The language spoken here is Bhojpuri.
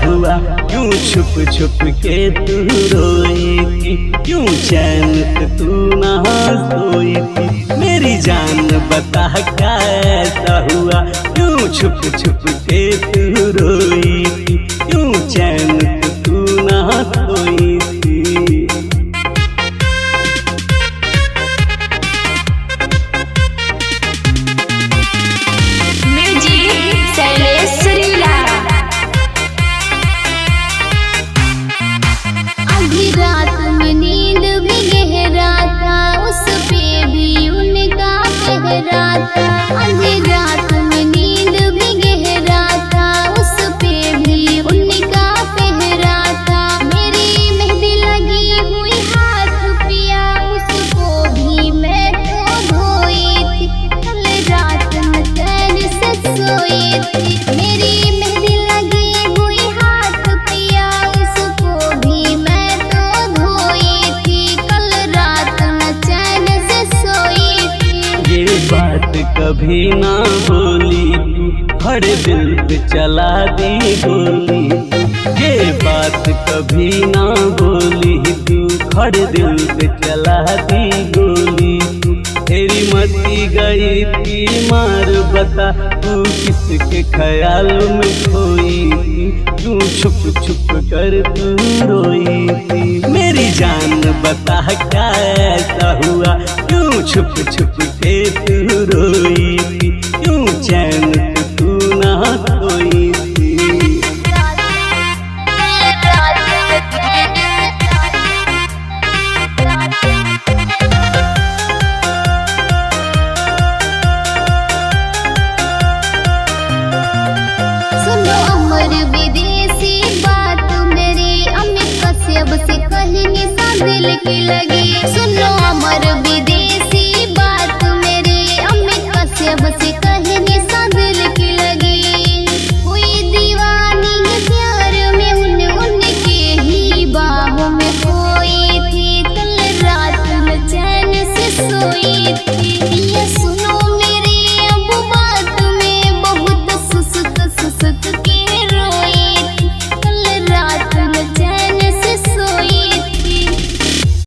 हुआ, क्यों छुप छुप के तू रोई थी, क्यों चैन से तू ना सोई थी। मेरी जान बता क्या ऐसा हुआ, क्यों छुप छुप के तू रोई थी, क्यों चैन से तू ना सोई थी। आधी रात में नींद भी गहरा था, उस पे भी उनका पहरा था। आधी रात में नींद भी गहरा था, उस पे भी उनका पहरा था। मेरी मेहंदी लगी हुई हाथ पिया, उसको भी मैं तो धोई थी, कल रात में चैन से सोई थी। मेरी मेहंदी लगी हुई हाथ पिया, उसको भी मैं तो धोई थी, कल रात में चैन से सोई थी। ये बात कभी ना बोली तू, हर दिल पे चला दी गोली। ये बात कभी ना बोली तू, हर दिल पे चला दी गोली। तेरी मती गई थी मार, बता तू किसके ख्याल में खोई थी, क्यों छुप छुप कर तू रोई थी। मेरी जान बता क्या ऐसा हुआ, क्यों छुप छुप के तू रोई थी, क्यों चैन से तू ना सोई थी। सुनो अमर विदेशी बात मेरी, अमित कश्यप से कहनी सा दिल की लगी। सुनो अमर विदेशी